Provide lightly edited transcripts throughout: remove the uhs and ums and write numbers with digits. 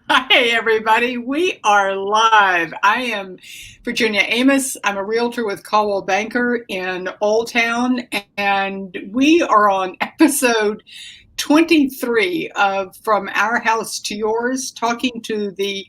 Hi, everybody. We are live. I am Virginia Amos. I'm a realtor with Caldwell Banker in Old Town, and we are on episode 23 of From Our House to Yours, talking to the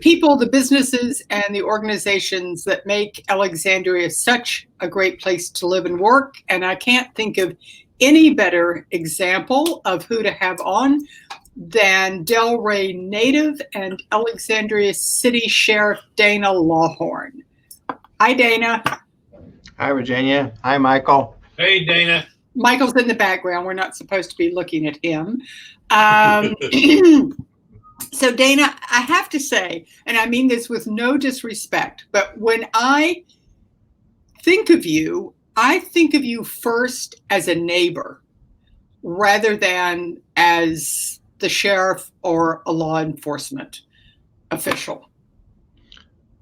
people, the businesses, and the organizations that make Alexandria such a great place to live and work. And I can't think of any better example of who to have on than Delray native and Alexandria City Sheriff Dana Lawhorne. Hi, Dana. Hi, Virginia. Hi, Michael. Hey, Dana. Michael's in the background. We're not supposed to be looking at him. So, Dana, I have to say, and I mean this with no disrespect, but when I think of you first as a neighbor rather than as the sheriff or a law enforcement official.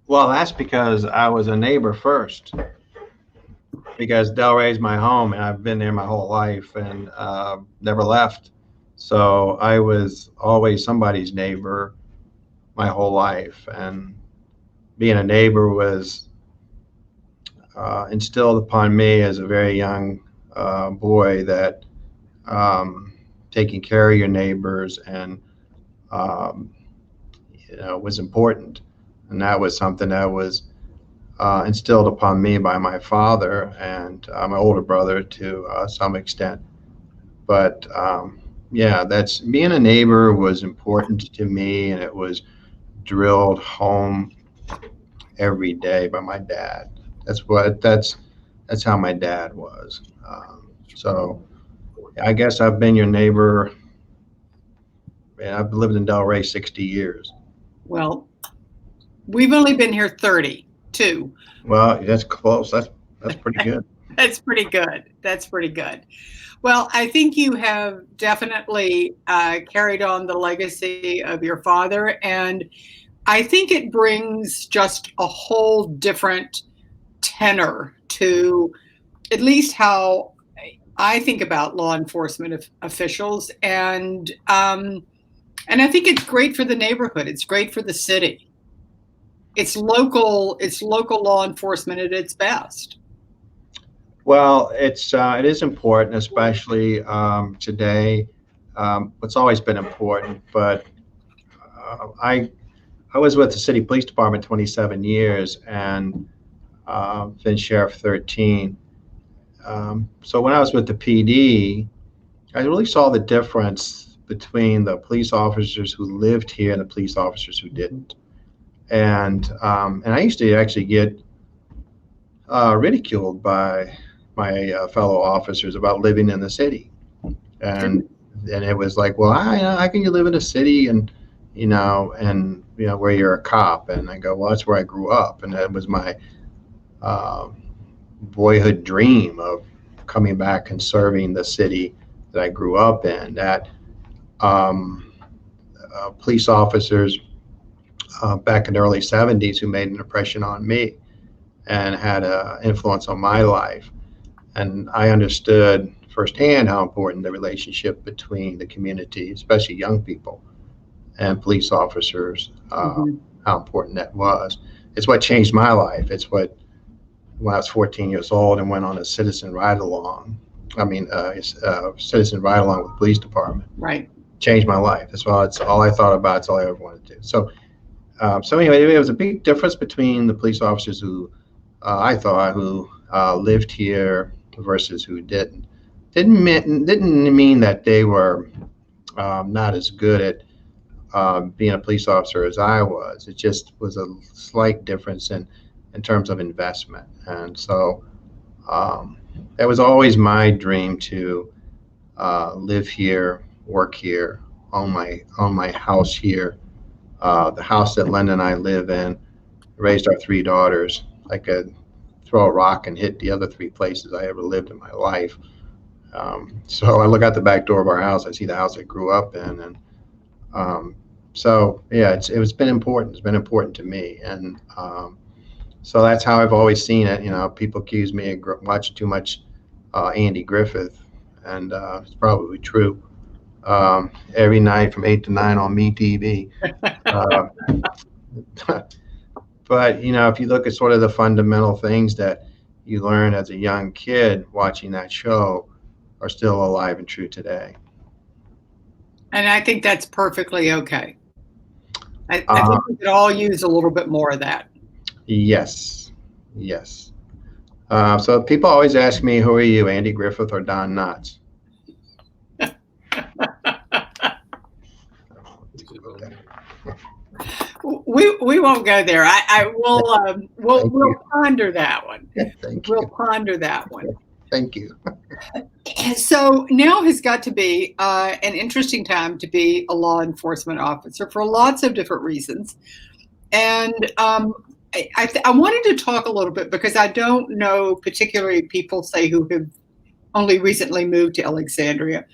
Well, that's because I was a neighbor first, because Delray's my home and I've been there my whole life and never left. So I was always somebody's neighbor my whole life. And being a neighbor was instilled upon me as a very young boy that taking care of your neighbors and was important, and that was something that was instilled upon me by my father and my older brother to some extent. But yeah, that's being a neighbor was important to me, and it was drilled home every day by my dad. That's how my dad was. So I guess I've been your neighbor, and I've lived in Delray 60 years. Well, we've only been here 32. Well, that's close. That's pretty good. That's pretty good. That's pretty good. Well, I think you have definitely carried on the legacy of your father, and I think it brings just a whole different tenor to at least how I think about law enforcement officials, and I think it's great for the neighborhood. It's great for the city. It's local law enforcement at its best. Well, it is important, especially today. It's always been important, but I was with the city police department 27 years and been sheriff 13. So when I was with the PD, I really saw the difference between the police officers who lived here and the police officers who didn't. And I used to actually get ridiculed by my fellow officers about living in the city, and it was like, well, how can you live in a city and where you're a cop? And I go, well, that's where I grew up, and that was my boyhood dream of coming back and serving the city that I grew up in. That police officers back in the early 70s who made an impression on me and had an influence on my life. And I understood firsthand how important the relationship between the community, especially young people, and police officers, how important that was. It's what changed my life. It's what, when I was 14 years old and went on a citizen ride-along, citizen ride-along with the police department. Right. Changed my life. It's all I thought about. It's all I ever wanted to do. So anyway, there was a big difference between the police officers who I thought who lived here versus who didn't. Didn't mean that they were not as good at being a police officer as I was. It just was a slight difference in terms of investment. And so that was always my dream to live here, work here, own my house here. The house that Linda and I live in, raised our three daughters. I could throw a rock and hit the other three places I ever lived in my life. So I look out the back door of our house, I see the house I grew up in, and so yeah, it's been important. It's been important to me, and so that's how I've always seen it. People accuse me of watching too much Andy Griffith, and it's probably true. every night from 8 to 9 on MeTV. Uh, but if you look at sort of the fundamental things that you learn as a young kid watching that show are still alive and true today. And I think that's perfectly okay. I Uh, think we could all use a little bit more of that. yes, yes. So people always ask me, who are you, Andy Griffith or Don Knotts? We won't go there. I will we'll ponder that one. Thank We'll you. ponder that one. Thank you. So now has got to be an interesting time to be a law enforcement officer for lots of different reasons. And I wanted to talk a little bit because I don't know particularly people, say, who have only recently moved to Alexandria.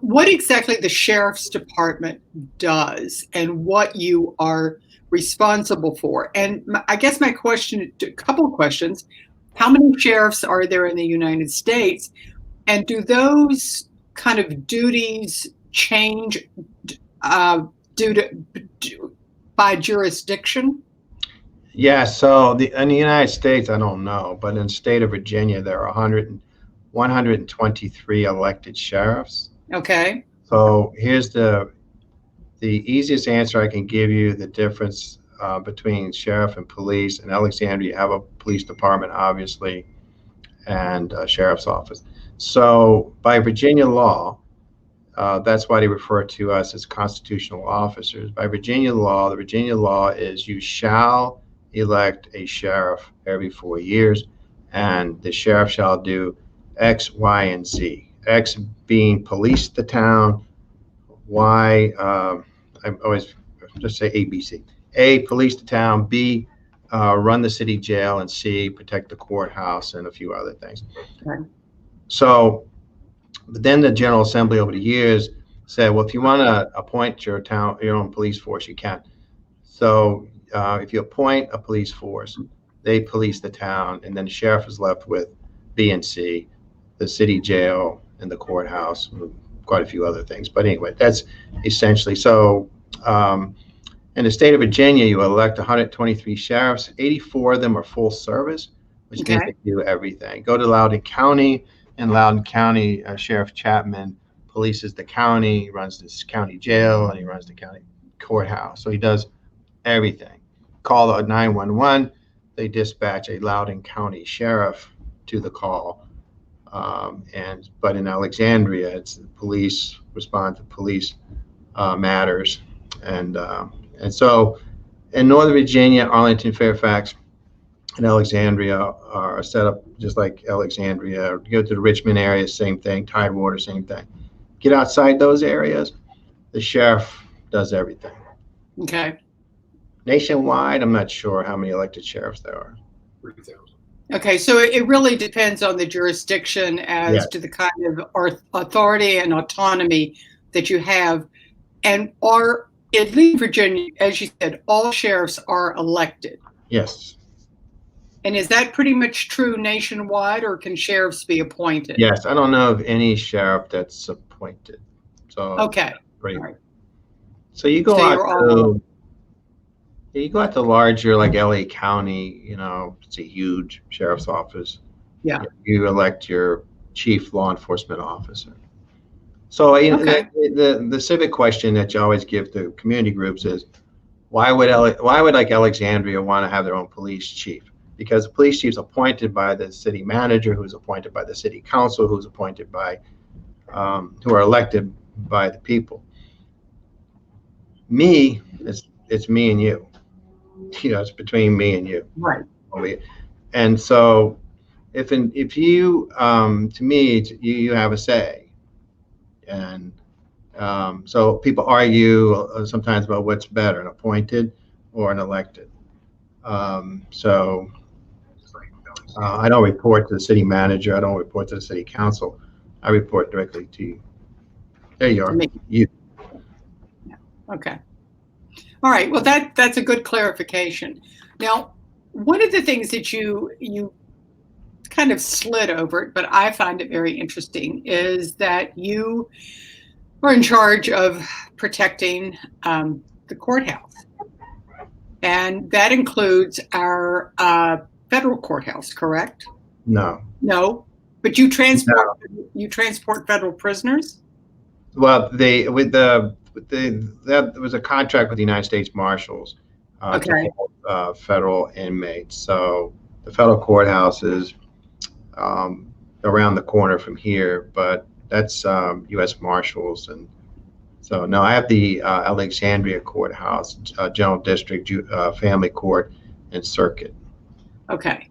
What exactly the sheriff's department does and what you are responsible for. And I guess my question, a couple of questions. How many sheriffs are there in the United States? And do those kind of duties change by jurisdiction? Yeah, so in the United States, I don't know, but in the state of Virginia, there are 123 elected sheriffs. Okay. So here's the easiest answer I can give you: the difference between sheriff and police. In Alexandria, you have a police department, obviously, and a sheriff's office. So by Virginia law, that's why they refer to us as constitutional officers. By Virginia law, the Virginia law is you shall elect a sheriff every 4 years, and the sheriff shall do X, Y, and Z. X being police the town, Y, I always just say A, B, C. A, police the town, B, run the city jail, and C, protect the courthouse and a few other things. Okay. So, but then the General Assembly over the years said, well, if you want to appoint your own police force, you can. So if you appoint a police force, they police the town, and then the sheriff is left with B and C, the city jail and the courthouse, quite a few other things. But anyway, that's essentially so. In the state of Virginia, you elect 123 sheriffs. 84 of them are full service, which means they do everything. Go to Loudoun County. In Loudoun County, Sheriff Chapman polices the county, runs this county jail, and he runs the county courthouse. So he does everything. Call 911, they dispatch a Loudoun County sheriff to the call. But in Alexandria, it's the police respond to police matters, and so in Northern Virginia, Arlington, Fairfax, and Alexandria are set up just like Alexandria. Go to the Richmond area, same thing. Tidewater, same thing. Get outside those areas, the sheriff does everything. Okay. Nationwide, I'm not sure how many elected sheriffs there are. 3,000. Okay, so it really depends on the jurisdiction as to the kind of authority and autonomy that you have. And at least Virginia, as you said, all sheriffs are elected. Yes. And is that pretty much true nationwide, or can sheriffs be appointed? Yes, I don't know of any sheriff that's appointed. So okay. Great. Right. So you go out to larger, like LA County, it's a huge sheriff's office. Yeah. You elect your chief law enforcement officer. So the civic question that you always give to community groups is, why would like Alexandria want to have their own police chief? Because the police chief is appointed by the city manager, who's appointed by the city council, who's appointed by who are elected by the people. It's me and you. It's between me and you. Right. And so if you to me, you have a say. And so people argue sometimes about what's better, an appointed or an elected. I don't report to the city manager. I don't report to the city council. I report directly to you. There you are. You. Yeah. Okay. All right. Well, that's a good clarification. Now, one of the things that you kind of slid over it, but I find it very interesting, is that you are in charge of protecting the courthouse. And that includes our federal courthouse, correct? No. No, but you transport No. federal prisoners. Well, there was a contract with the United States Marshals to Okay. hold federal inmates. So the federal courthouse is around the corner from here, but that's U.S. Marshals. And so, no, I have the Alexandria courthouse, General District, Family Court, and Circuit. Okay,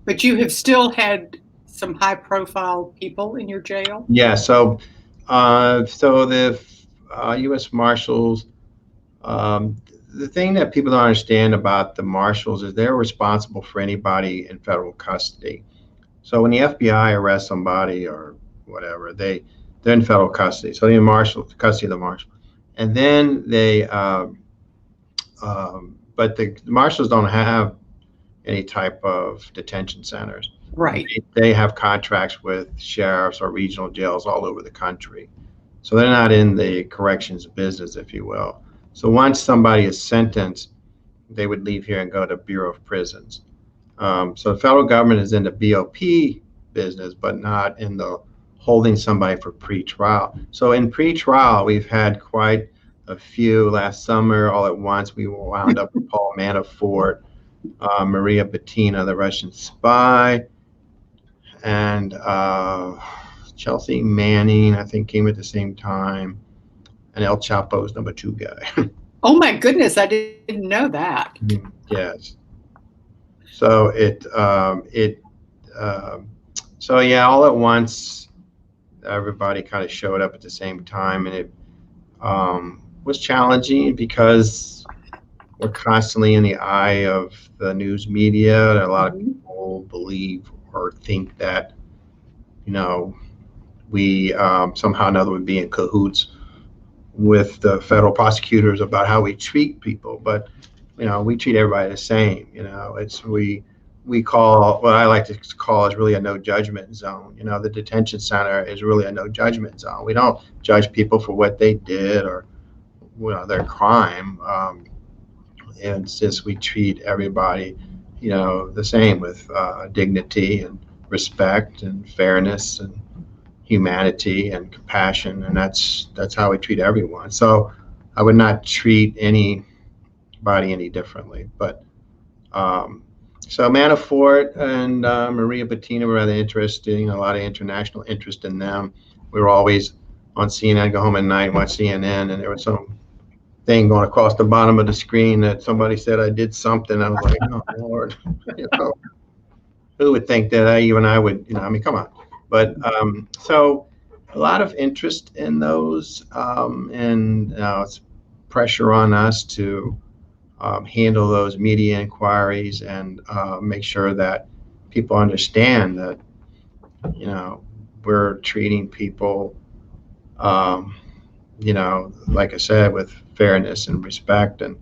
but you have still had some high-profile people in your jail. Yeah. So the U.S. Marshals. The thing that people don't understand about the marshals is they're responsible for anybody in federal custody. So when the FBI arrests somebody or whatever, they're in federal custody. So they're in custody of the marshal, and then but the marshals don't have any type of detention centers. Right. They have contracts with sheriffs or regional jails all over the country. So they're not in the corrections business, if you will. So once somebody is sentenced, they would leave here and go to Bureau of Prisons. So the federal government is in the BOP business, but not in the holding somebody for pretrial. So in pretrial, we've had quite a few. Last summer, all at once, we wound up with Paul Manafort, Maria Butina, the Russian spy, and Chelsea Manning, I think, came at the same time, and El Chapo's number 2 guy. Oh my goodness, I didn't know that. Yes. So so yeah, all at once, everybody kind of showed up at the same time, and it was challenging because we're constantly in the eye of the news media. A lot of people believe or think that, we somehow or another would be in cahoots with the federal prosecutors about how we treat people, but we treat everybody the same. We call, what I like to call, is really a no judgment zone. The detention center is really a no judgment zone. We don't judge people for what they did or their crime. And it's just, we treat everybody the same, with dignity and respect and fairness and humanity and compassion, and that's how we treat everyone. So I would not treat anybody any differently. But so Manafort and Maria Butina were rather interesting. A lot of international interest in them. We were always on CNN. Go home at night and watch CNN, and there was some thing going across the bottom of the screen that somebody said I did something. I was like, oh Lord, who would think that I would? I mean, come on. But so a lot of interest in those, and it's pressure on us to handle those media inquiries and make sure that people understand that we're treating people, like I said, with fairness and respect, and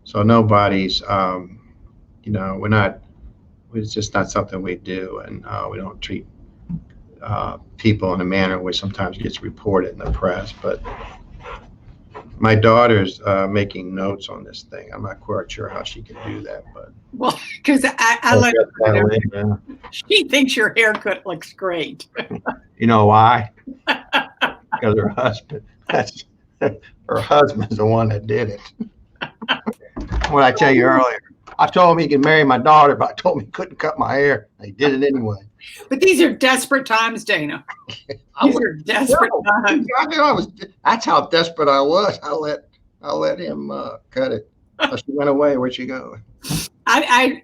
so nobody's, we're not. It's just not something we do, and we don't treat people in a manner which sometimes gets reported in the press. But my daughter's making notes on this thing. I'm not quite sure how she can do that, but well, because I let her, she thinks your haircut looks great. You know why? Because her husband. Her husband's the one that did it. What I tell you earlier, I told him he could marry my daughter, but I told him he couldn't cut my hair. He did it anyway. But these are desperate times, Dana. These are desperate times. That's how desperate I was. I let him cut it. So she went away. Where'd she go? I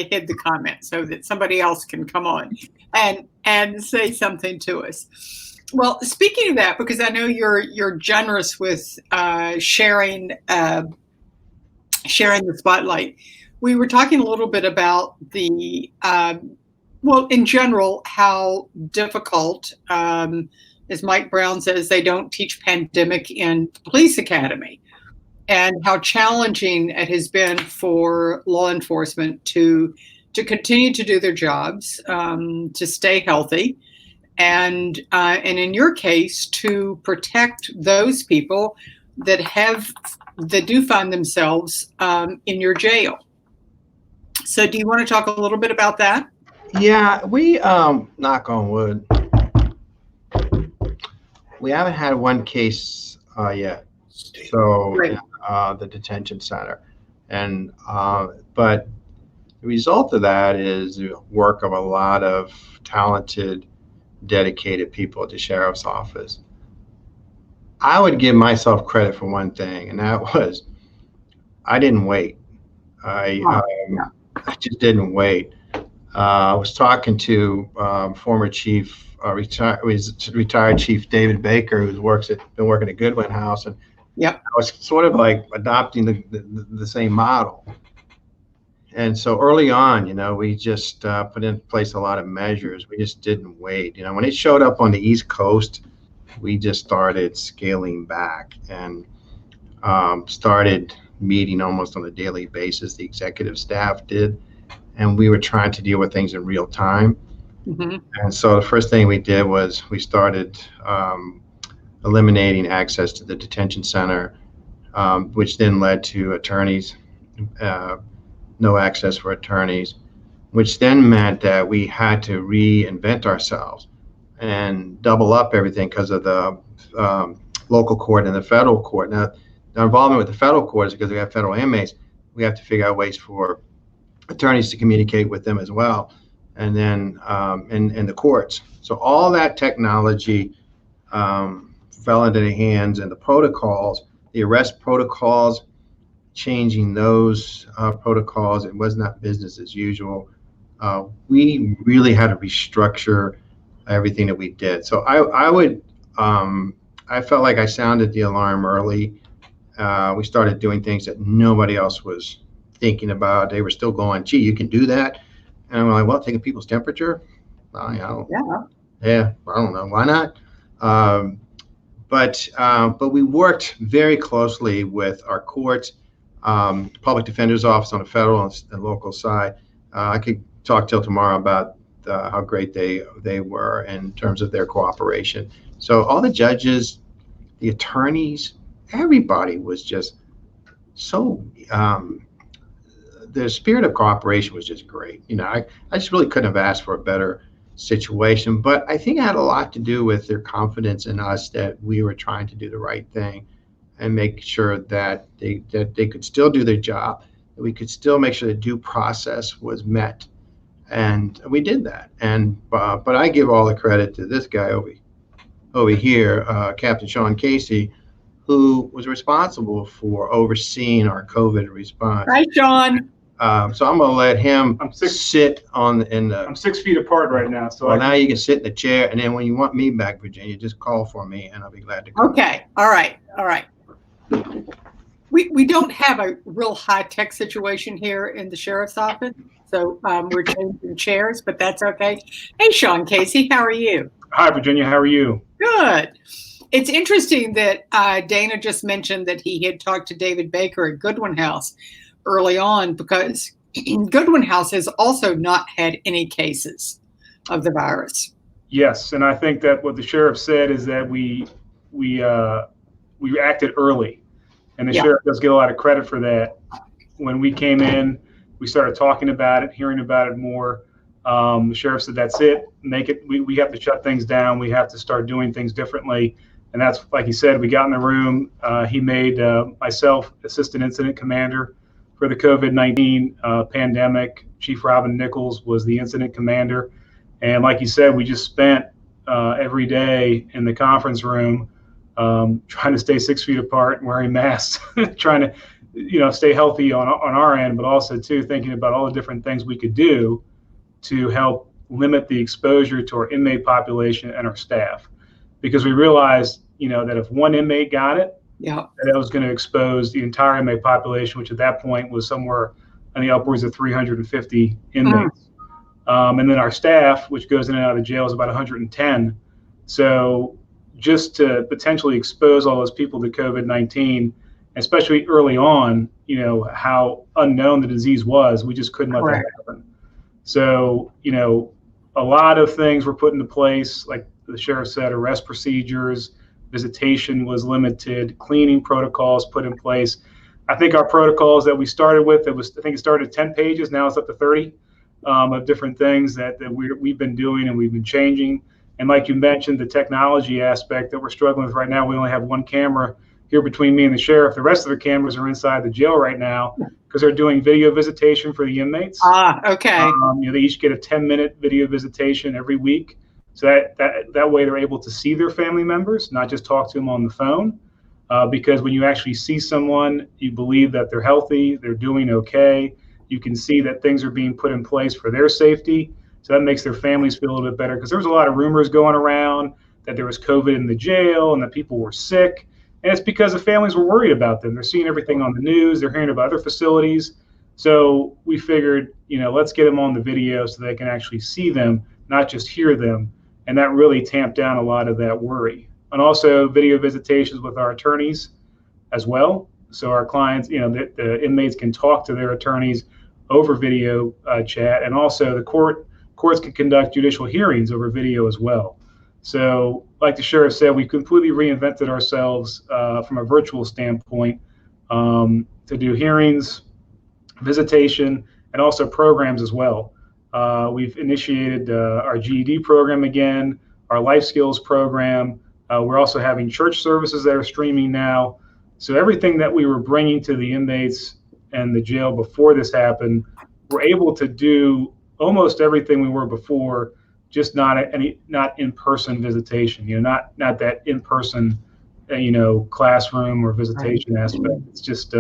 hid the comment so that somebody else can come on and say something to us. Well, speaking of that, because I know you're generous with sharing the spotlight. We were talking a little bit about the in general, how difficult, as Mike Brown says, they don't teach pandemic in police academy, and how challenging it has been for law enforcement to to continue to do their jobs, to stay healthy, and in your case, to protect those people that do find themselves in your jail. So do you want to talk a little bit about that? Yeah, we knock on wood, we haven't had one case yet. So Great. the detention center, and but the result of that is the work of a lot of talented, dedicated people at the sheriff's office. I would give myself credit for one thing, and that was I didn't wait. I Yeah. I just didn't wait. I was talking to former chief, retired Chief David Baker, who's been working at Goodwin House, and Yep. I was sort of like adopting the same model. And so early on, we just put in place a lot of measures. We just didn't wait. When it showed up on the East Coast, we just started scaling back and started meeting almost on a daily basis. The executive staff did, and we were trying to deal with things in real time. Mm-hmm. And so the first thing we did was we started eliminating access to the detention center, which then led to attorneys, no access for attorneys, which then meant that we had to reinvent ourselves and double up everything because of the local court and the federal court. Now, our involvement with the federal court is because we have federal inmates. We have to figure out ways for attorneys to communicate with them as well, and then in the courts. So all that technology fell into the hands, and the protocols, the arrest protocols, changing those protocols. It was not business as usual. We really had to restructure everything that we did. So I felt like I sounded the alarm early. We started doing things that nobody else was thinking about. They were still going, gee, you can do that? And I'm like, well, taking people's temperature? I don't know. Why not? But we worked very closely with our courts, public defender's office on the federal and local side. I could talk till tomorrow about how great they were in terms of their cooperation. So all the judges, the attorneys, everybody was just so, the spirit of cooperation was just great. I just really couldn't have asked for a better situation, but I think it had a lot to do with their confidence in us that we were trying to do the right thing and make sure that they could still do their job, that we could still make sure the due process was met. And we did that. And but I give all the credit to this guy over here, Captain Sean Casey, who was responsible for overseeing our COVID response. Hi, Sean. So I'm going to let him sit on I'm 6 feet apart right now. So now you can sit in the chair, and then when you want me back, Virginia, just call for me, and I'll be glad to go. Okay. All right. We don't have a real high-tech situation here in the sheriff's office, so we're changing chairs, but that's okay. Hey, Sean Casey, how are you? Hi, Virginia. How are you? Good. It's interesting that Dana just mentioned that he had talked to David Baker at Goodwin House early on, because Goodwin House has also not had any cases of the virus. Yes, and I think that what the sheriff said is that we acted early, and the sheriff does get a lot of credit for that. When we came in, we started talking about it, hearing about it more. The sheriff said, "That's it. We have to shut things down. We have to start doing things differently." And that's, like he said, we got in the room. He made myself assistant incident commander for the COVID-19 pandemic. Chief Robin Nichols was the incident commander. And like you said, we just spent every day in the conference room trying to stay 6 feet apart, wearing masks, trying to stay healthy on our end, but also too thinking about all the different things we could do to help limit the exposure to our inmate population and our staff. Because we realized, that if one inmate got it, that was going to expose the entire inmate population, which at that point was somewhere on the upwards of 350 inmates. And then our staff, which goes in and out of the jail, is about 110. So just to potentially expose all those people to COVID-19, especially early on, how unknown the disease was, we just couldn't let that happen. So, a lot of things were put into place, like the sheriff said, arrest procedures, visitation was limited, cleaning protocols put in place. I think our protocols that we started with, I think it started at 10 pages, now it's up to 30 of different things that we've been doing and we've been changing. And like you mentioned, the technology aspect that we're struggling with right now, we only have one camera here between me and the sheriff. The rest of the cameras are inside the jail right now because they're doing video visitation for the inmates. Okay. They each get a 10-minute video visitation every week. So that way they're able to see their family members, not just talk to them on the phone. Because when you actually see someone, you believe that they're healthy, they're doing okay. You can see that things are being put in place for their safety. So that makes their families feel a little bit better, because there was a lot of rumors going around that there was COVID in the jail and that people were sick. And it's because the families were worried about them. They're seeing everything on the news. They're hearing about other facilities. So we figured, let's get them on the video so they can actually see them, not just hear them. And that really tamped down a lot of that worry. And also video visitations with our attorneys as well. So our clients, the inmates can talk to their attorneys over video chat. And also the courts can conduct judicial hearings over video as well. So like the sheriff said, we completely reinvented ourselves from a virtual standpoint to do hearings, visitation, and also programs as well. We've initiated our GED program again, our life skills program. We're also having church services that are streaming now. So everything that we were bringing to the inmates and the jail before this happened, we're able to do almost everything we were before, just not in-person visitation. Not that in-person, classroom or visitation aspect. It's just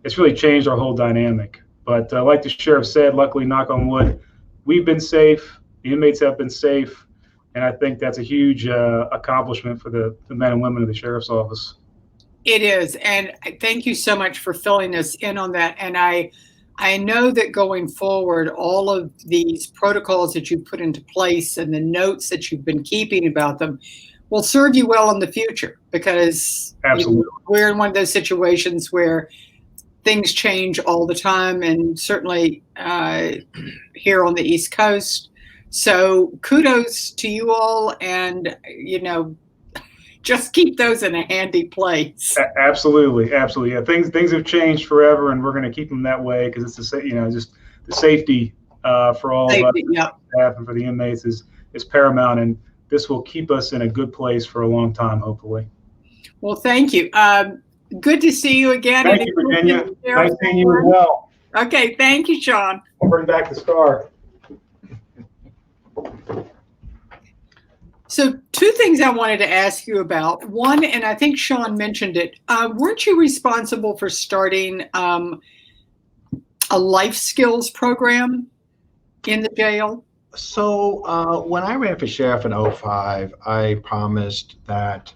it's really changed our whole dynamic. But like the sheriff said, luckily, knock on wood, we've been safe. The inmates have been safe. And I think that's a huge accomplishment for the men and women of the sheriff's office. It is. And thank you so much for filling us in on that. And I know that going forward, all of these protocols that you've put into place and the notes that you've been keeping about them will serve you well in the future, because absolutely, we're in one of those situations where things change all the time, and certainly here on the East Coast. So kudos to you all, and just keep those in a handy place. Absolutely. Yeah, things have changed forever, and we're going to keep them that way, because it's just the safety for all of us, staff, and for the inmates is paramount, and this will keep us in a good place for a long time, hopefully. Well, thank you. Good to see you again. Thank you, Virginia. Nice seeing you as well. Okay, thank you, Sean. I'll bring back the star. So two things I wanted to ask you about. One, and I think Sean mentioned it, weren't you responsible for starting a life skills program in the jail? So when I ran for sheriff in 2005, I promised that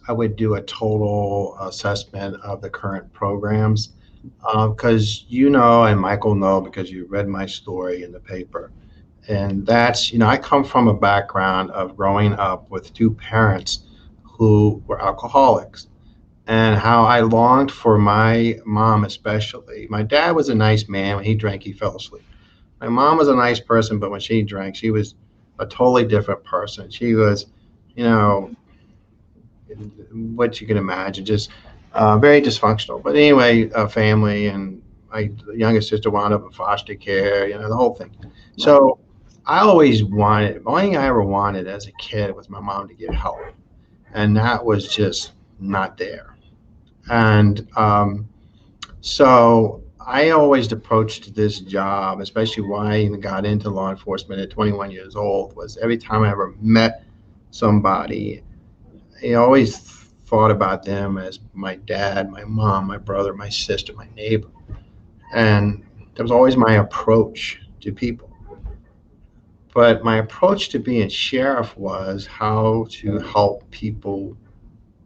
I would do a total assessment of the current programs, because and Michael know, because you read my story in the paper. And that's, I come from a background of growing up with two parents who were alcoholics, and how I longed for my mom especially. My dad was a nice man. When he drank, he fell asleep. My mom was a nice person, but when she drank, she was a totally different person. She was, what you can imagine, just very dysfunctional. But anyway, a family, and my youngest sister wound up in foster care, the whole thing. So I always wanted, the only thing I ever wanted as a kid was my mom to get help. And that was just not there. And so I always approached this job, especially why I even got into law enforcement at 21 years old, was every time I ever met somebody, I always thought about them as my dad, my mom, my brother, my sister, my neighbor. And that was always my approach to people. But my approach to being sheriff was how to help people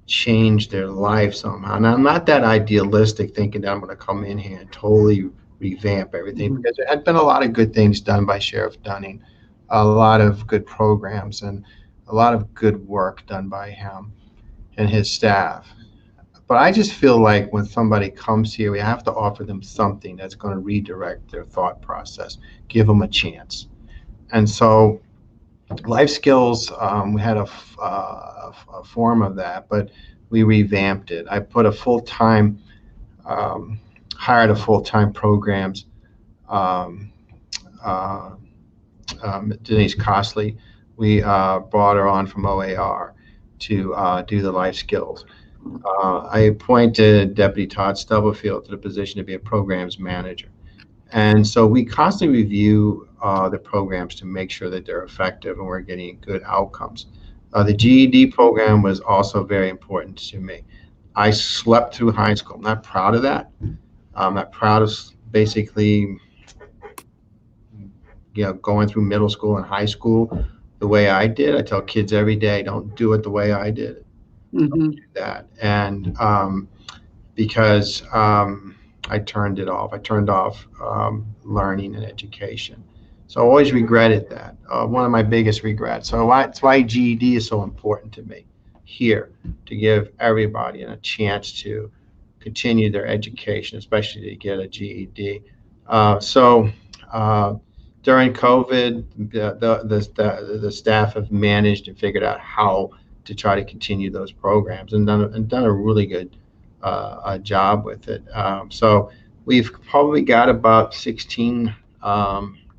change their life somehow. And I'm not that idealistic, thinking that I'm going to come in here and totally revamp everything, because there had been a lot of good things done by Sheriff Dunning, a lot of good programs, and a lot of good work done by him and his staff. But I just feel like when somebody comes here, we have to offer them something that's going to redirect their thought process, give them a chance. And so life skills, we had a form of that, but we revamped it. I put a full-time, um, hired a full-time programs, um, uh, Denise Costley. We brought her on from OAR to do the life skills. I appointed Deputy Todd Stubblefield to the position to be a programs manager. And so we constantly review the programs to make sure that they're effective and we're getting good outcomes. The GED program was also very important to me. I slept through high school. I'm not proud of that. I'm not proud of basically, going through middle school and high school the way I did. I tell kids every day, don't do it the way I did it. Mm-hmm. Do that. And because I turned it off. I turned off learning and education. So I always regretted that. One of my biggest regrets. So that's why GED is so important to me here, to give everybody a chance to continue their education, especially to get a GED. So during COVID, the staff have managed and figured out how to try to continue those programs and done a really good a job with it. So we've probably got about 16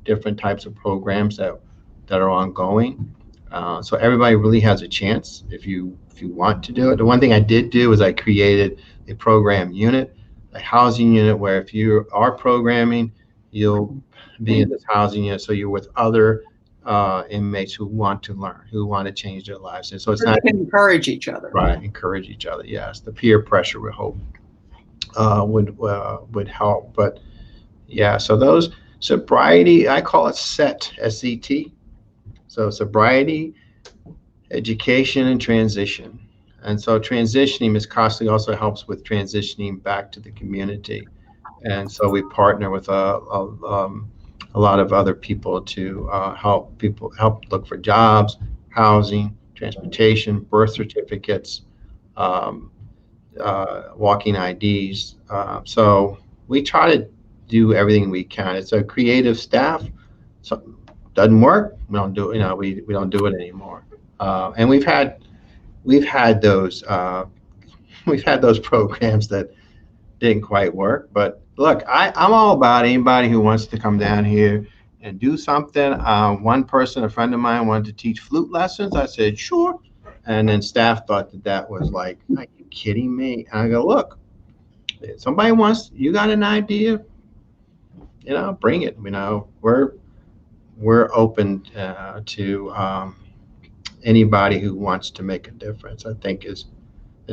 different types of programs that are ongoing. So everybody really has a chance if you want to do it. The one thing I did do is I created a program unit, a housing unit, where if you are programming, you'll be in this housing unit, so you're with other inmates who want to learn, who want to change their lives. And so it's So not they can encourage each other. right. Encourage each other. Yes, the peer pressure we hope would help. But yeah, so those sobriety, I call it SET, SET. So sobriety, education, and transition. And so transitioning, Ms. Costley also helps with transitioning back to the community. And so we partner with a lot of other people to help look for jobs, housing, transportation, birth certificates, um, walking IDs. So we try to do everything we can. It's a creative staff. So doesn't work, we don't do it. We don't do it anymore. And we've had those we've had those programs that didn't quite work. But look, I'm all about anybody who wants to come down here and do something. One person, a friend of mine, wanted to teach flute lessons. I said, sure. And then staff thought that was like, are you kidding me? And I go, look, if somebody you got an idea, bring it. We're open to anybody who wants to make a difference. I think is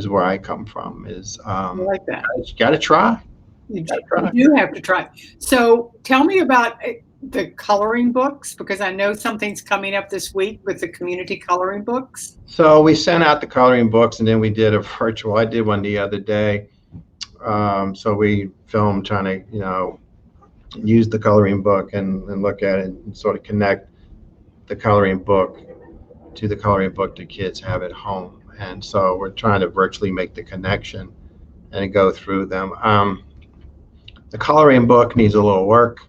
where I come from. I like that. You got to try. You do have to try. So tell me about the coloring books, because I know something's coming up this week with the community coloring books. So we sent out the coloring books, and then we did a virtual. I did one the other day. So we filmed trying to, use the coloring book and look at it and sort of connect the coloring book to the coloring book that kids have at home. And so we're trying to virtually make the connection and go through them. The coloring book needs a little work.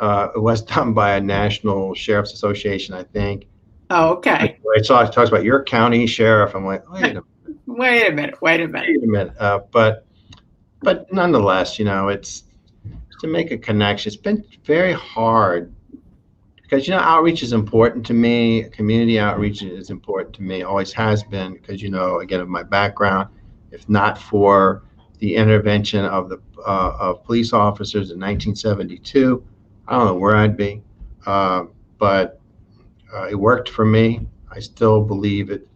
It was done by a National Sheriff's Association, I think. Oh, okay. It talks about your county sheriff. I'm like, wait a minute. But nonetheless, it's to make a connection. It's been very hard because, outreach is important to me. Community outreach is important to me, always has been, because, again, of my background, if not for the intervention of of police officers in 1972, I don't know where I'd be. But it worked for me. I still believe it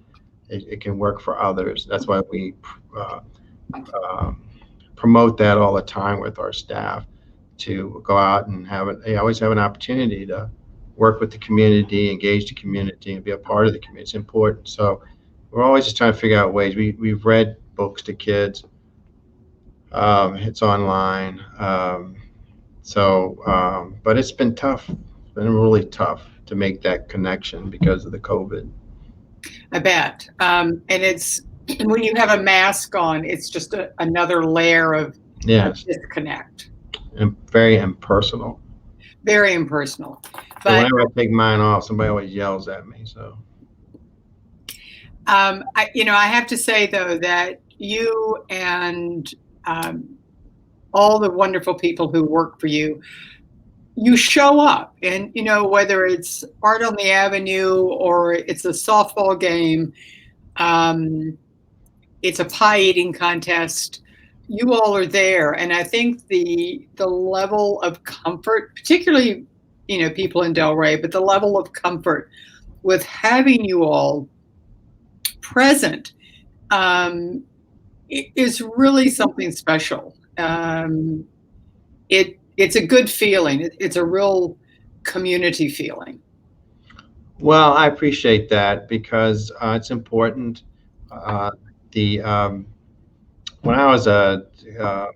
can work for others. That's why we promote that all the time with our staff, to go out and they always have an opportunity to work with the community, engage the community, and be a part of the community. It's important. So we're always just trying to figure out ways. We've read books to kids. It's online. But it's been tough. It's been really tough to make that connection because of the COVID. I bet. And it's And when you have a mask on, it's just another layer of Yes, disconnect. and very impersonal. Very impersonal. So But whenever I take mine off, somebody always yells at me. So I have to say though that you and all the wonderful people who work for you, you show up, and whether it's art on the avenue or it's a softball game, it's a pie eating contest, you all are there. And I think the level of comfort, particularly people in Delray, but the level of comfort with having you all present, is really something special. It's a good feeling. It's a real community feeling. well, I appreciate that because it's important. Uh, the When I was an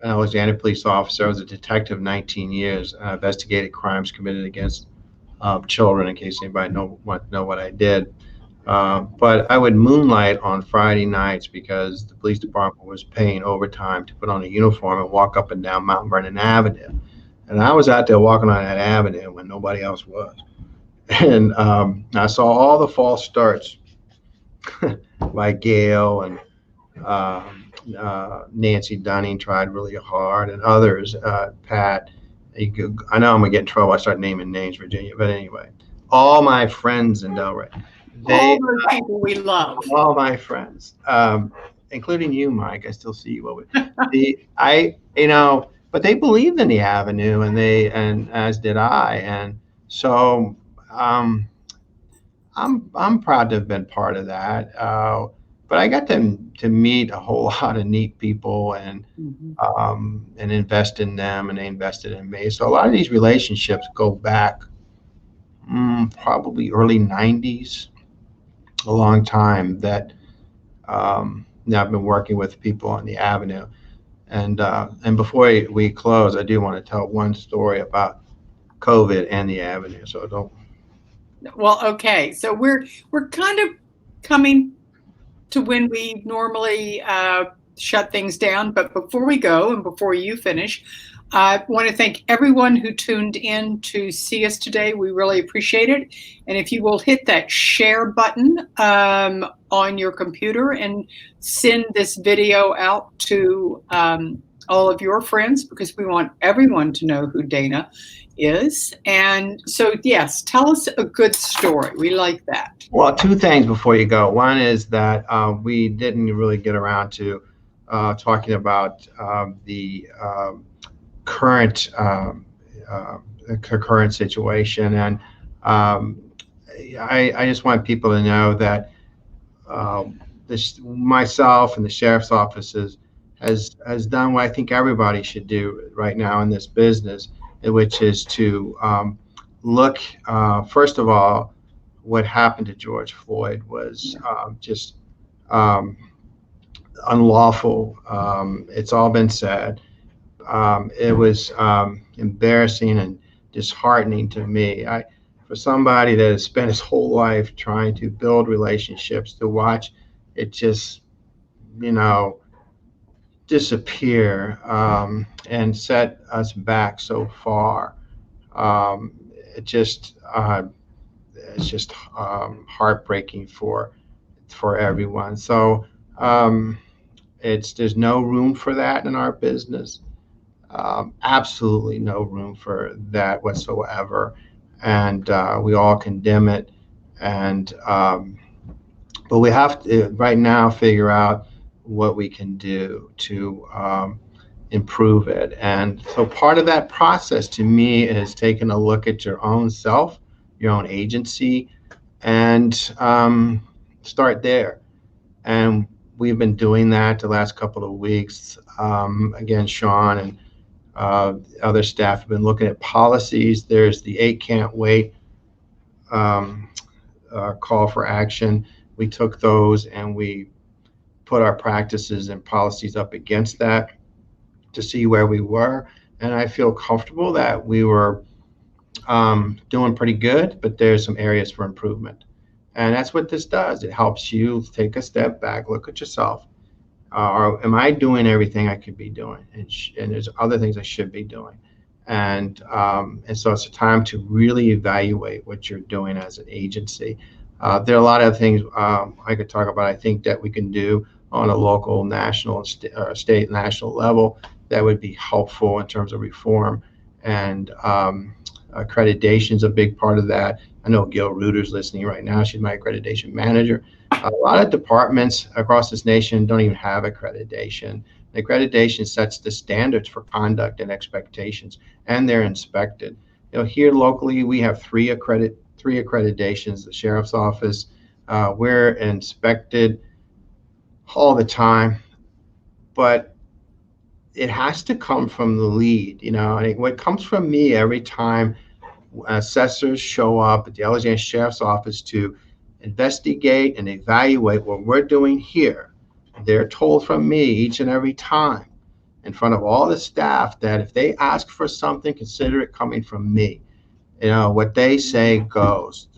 Alexandria police officer, I was a detective 19 years. I investigated crimes committed against children. In case anybody want to know what I did, but I would moonlight on Friday nights because the police department was paying overtime to put on a uniform and walk up and down Mount Vernon Avenue. And I was out there walking on that avenue when nobody else was. And I saw all the false starts by Gail and Nancy Dunning tried really hard, and others. Pat, I know I'm gonna get in trouble. I start naming names, Virginia, but anyway, all my friends in Delray, All they, those people we love. all my friends, including you, Mike. I still see you over. But they believed in the Avenue, and as did I, and so. Um, I'm proud to have been part of that. But I got to meet a whole lot of neat people and invest in them, and they invested in me. So a lot of these relationships go back probably early '90s, a long time. Now I've been working with people on the Avenue, and before we close, I do want to tell one story about COVID and the Avenue. So don't. Well, okay. So we're kind of coming to when we normally shut things down. But before we go and before you finish, I want to thank everyone who tuned in to see us today. We really appreciate it. And if you will hit that share button on your computer and send this video out to all of your friends, because we want everyone to know who Dana is. And so, yes, tell us a good story. We like that. Well, two things before you go. One is that we didn't really get around to talking about the current current situation, and I just want people to know that myself and the sheriff's offices has done what I think everybody should do right now in this business, which is to look first of all. What happened to George Floyd was just unlawful. It's all been said. It was embarrassing and disheartening to me. For somebody that has spent his whole life trying to build relationships, to watch it just, disappear and set us back so far. It just it's just heartbreaking for everyone. So there's no room for that in our business. Absolutely no room for that whatsoever, and we all condemn it. And but we have to right now figure out what we can do to improve it. And so part of that process to me is taking a look at your own self, your own agency, and start there. And we've been doing that the last couple of weeks. Again, Sean and other staff have been looking at policies. There's the 8 Can't Wait call for action. We took those and we put our practices and policies up against that to see where we were. And I feel comfortable that we were doing pretty good, but there's some areas for improvement. And that's what this does. It helps you take a step back, look at yourself. Or am I doing everything I could be doing? And there's other things I should be doing. And so it's a time to really evaluate what you're doing as an agency. There are a lot of things I could talk about. I think that we can do on a local, national, state, national level that would be helpful in terms of reform. And accreditation is a big part of that. I know Gil Reuter's listening right now. She's my accreditation manager. A lot of departments across this nation don't even have accreditation. Accreditation sets the standards for conduct and expectations, and they're inspected. Here locally, we have three accreditations. The sheriff's office, we're inspected all the time, but it has to come from the lead. What comes from me every time assessors show up at the Alexandria Sheriff's Office to investigate and evaluate what we're doing here. They're told from me each and every time in front of all the staff that if they ask for something, consider it coming from me. What they say goes.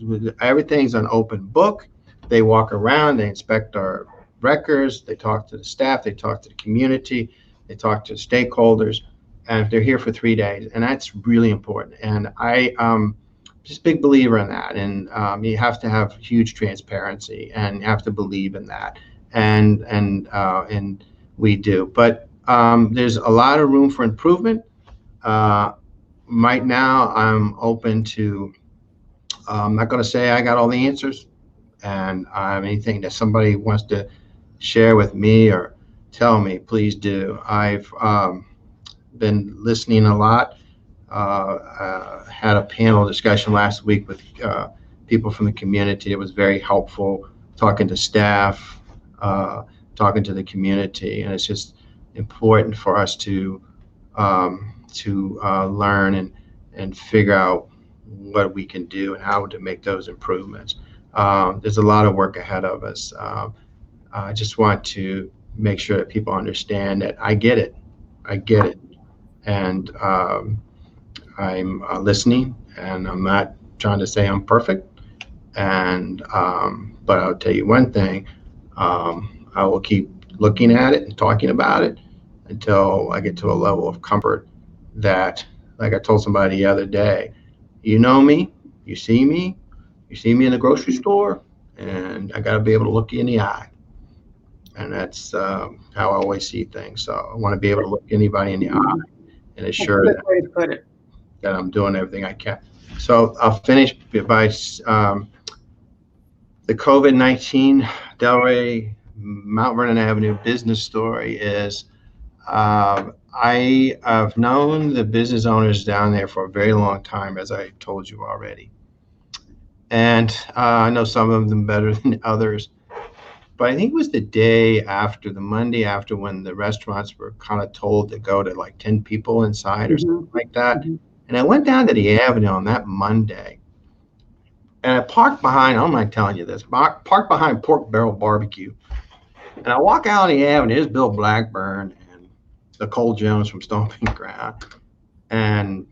Everything's an open book. They walk around, they inspect our records, they talk to the staff, they talk to the community, they talk to stakeholders, and if they're here for 3 days, and that's really important. And I'm just a big believer in that. And you have to have huge transparency, and you have to believe in that. And we do. But there's a lot of room for improvement. Right now, I'm open to. I'm not going to say I got all the answers, and anything that somebody wants to share with me or tell me, please do. I've been listening a lot. Had a panel discussion last week with people from the community. It was very helpful, talking to staff, talking to the community, and it's just important for us to learn and figure out what we can do and how to make those improvements. There's a lot of work ahead of us. I just want to make sure that people understand that I get it, and I'm listening, and I'm not trying to say I'm perfect. And but I'll tell you one thing: I will keep looking at it and talking about it until I get to a level of comfort that, like I told somebody the other day, you know me, you see me in the grocery store, and I got to be able to look you in the eye. And that's how I always see things. So I want to be able to look anybody in the eye and assure that I'm doing everything I can. So I'll finish by the COVID-19 Delray Mount Vernon Avenue business story is I have known the business owners down there for a very long time, as I told you already. And I know some of them better than others. But I think it was the Monday after, when the restaurants were kind of told to go to like 10 people inside or something like that. Mm-hmm. And I went down to the Avenue on that Monday, and I parked behind, I don't mind telling you this, parked behind Pork Barrel Barbecue. And I walk out on the Avenue, there's Bill Blackburn and Nicole Jones from Stomping Ground. And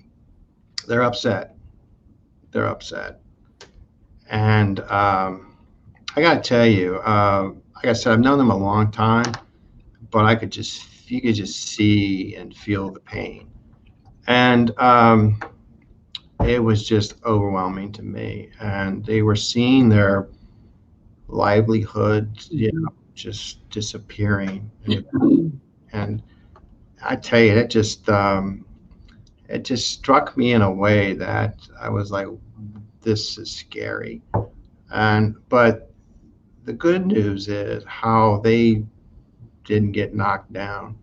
they're upset. And I got to tell you, like I said, I've known them a long time, but you could just see and feel the pain. And it was just overwhelming to me. And they were seeing their livelihood, just disappearing. And I tell you, it just struck me in a way that I was like, this is scary. But the good news is how they didn't get knocked down.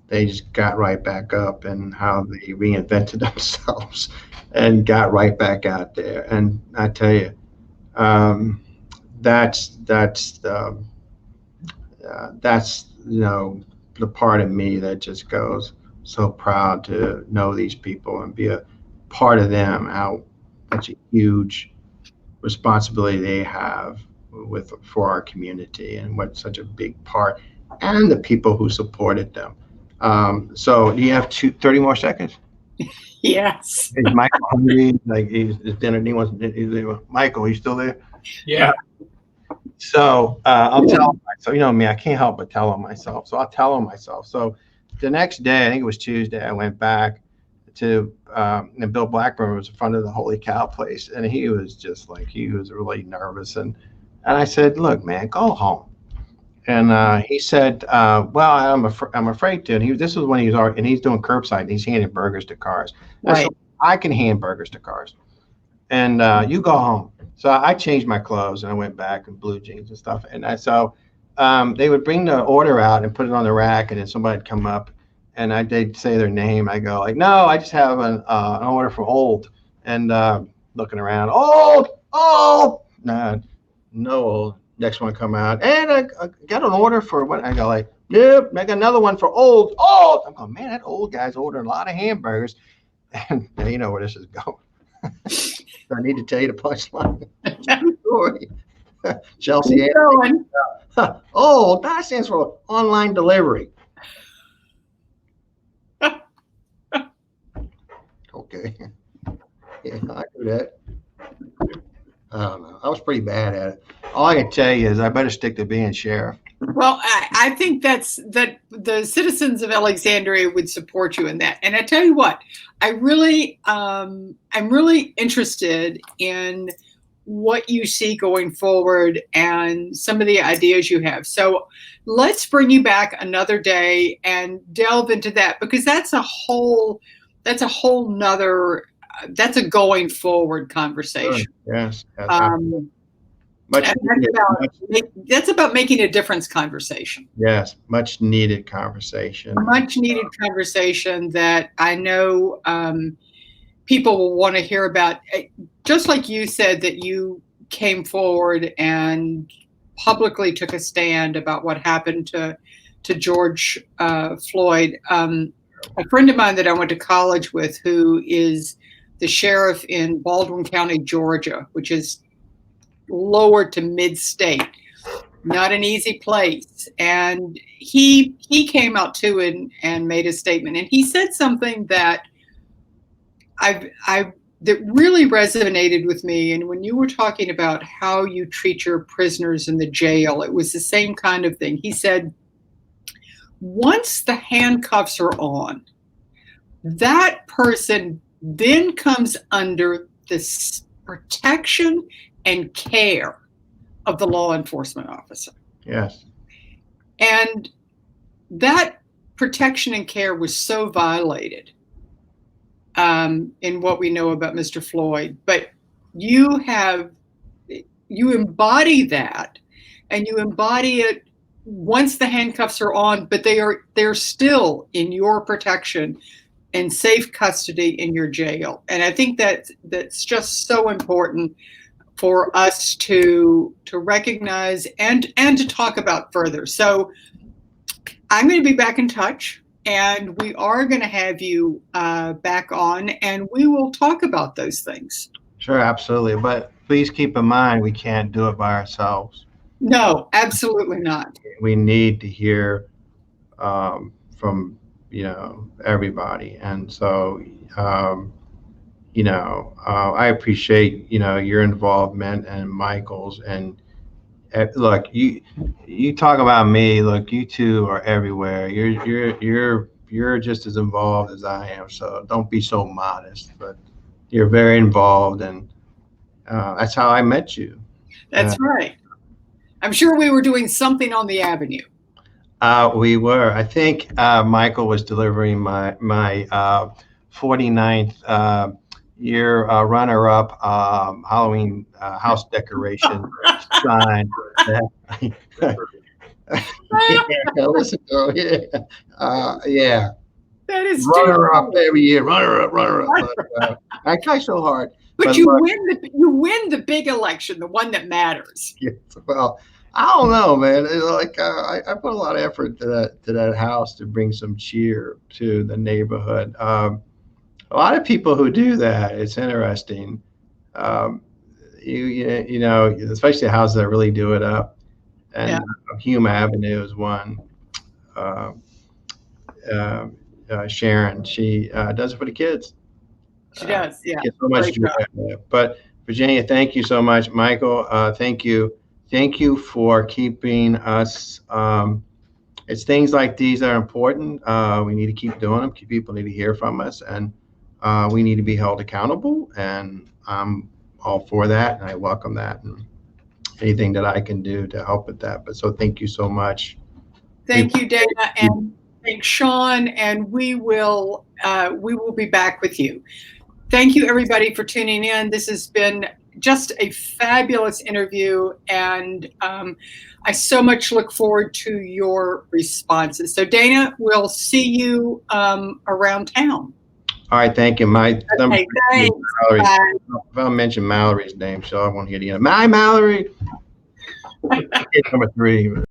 They just got right back up, and how they reinvented themselves and got right back out there. And I tell you, that's the part of me that just goes, so proud to know these people and be a part of them. How such a huge responsibility they have for our community, and what such a big part, and the people who supported them. So do you have 30 more seconds? Yes. Is Michael hungry? Like, his dinner, Michael, are you still there? Yeah. So I'll tell them myself. You know me, I can't help but tell them myself. So I'll tell them myself. So the next day, I think it was Tuesday, I went back to and Bill Blackburn was in front of the Holy Cow place, and he was just like he was really nervous, and I said, "Look, man, go home." And he said, "Well, I'm afraid to." And this was when he was already, and he's doing curbside, and he's handing burgers to cars. I said, Right. "I can hand burgers to cars, and you go home." So I changed my clothes and I went back in blue jeans and stuff. They would bring the order out and put it on the rack, and then somebody'd come up, and they'd say their name. I go like, "No, I just have an order for old," and looking around, old, no old. Next one come out, and I got an order for what? I go like, "Yep, I got another one for old." I'm going, man, that old guy's ordering a lot of hamburgers, and now you know where this is going. I need to tell you the punchline. Story. Chelsea. Oh, that stands for online delivery. Okay. Yeah, I do that. I don't know. I was pretty bad at it. All I can tell you is I better stick to being sheriff. Well, I think that the citizens of Alexandria would support you in that. And I tell you what, I'm really interested in what you see going forward and some of the ideas you have. So let's bring you back another day and delve into that, because that's a going forward conversation. Sure. Yes. That's about making a difference conversation. Yes, much needed conversation. Much needed conversation that I know people will want to hear about. Just like you said that you came forward and publicly took a stand about what happened to George Floyd. A friend of mine that I went to college with, who is the sheriff in Baldwin County, Georgia, which is lower to mid-state, not an easy place. And he came out too and made a statement. And he said something that that really resonated with me. And when you were talking about how you treat your prisoners in the jail, it was the same kind of thing. He said, once the handcuffs are on, that person then comes under the protection and care of the law enforcement officer. Yes. And that protection and care was so violated in what we know about Mr. Floyd. But you embody that, and you embody it once the handcuffs are on, but they're still in your protection and safe custody in your jail. And I think that's just so important for us to recognize and to talk about further. So I'm going to be back in touch, and we are going to have you back on, and we will talk about those things. Sure, absolutely. But please keep in mind, we can't do it by ourselves. No, absolutely not. We need to hear from everybody, and so I appreciate your involvement and Michael's. And look, you talk about me. Look, you two are everywhere. You're just as involved as I am. So don't be so modest. But you're very involved, and that's how I met you. That's right. I'm sure we were doing something on the avenue. We were. I think Michael was delivering my 49th year runner-up Halloween house decoration sign. Yeah, listen to him. Yeah. That is runner-up every year. Runner-up. I try so hard. But you win the big election, the one that matters. Yes, well, I don't know, man. Like I put a lot of effort to that house to bring some cheer to the neighborhood. A lot of people who do that, it's interesting. Especially houses that really do it up. And Hume Avenue is one. Sharon, she does it for the kids. She does, yeah. Gets so much joy. But Virginia, thank you so much. Michael, thank you. Thank you for keeping us. It's things like these that are important. We need to keep doing them. People need to hear from us, and we need to be held accountable. And I'm all for that, and I welcome that. And anything that I can do to help with that. But so thank you so much. Thank you, Dana, and thanks, Sean. And we will be back with you. Thank you, everybody, for tuning in. This has been just a fabulous interview, and I so much look forward to your responses. So, Dana, we'll see you around town. All right, thank you. My okay, thanks. If I mention Mallory's name, so I won't hear the end. My Mallory. Number 3.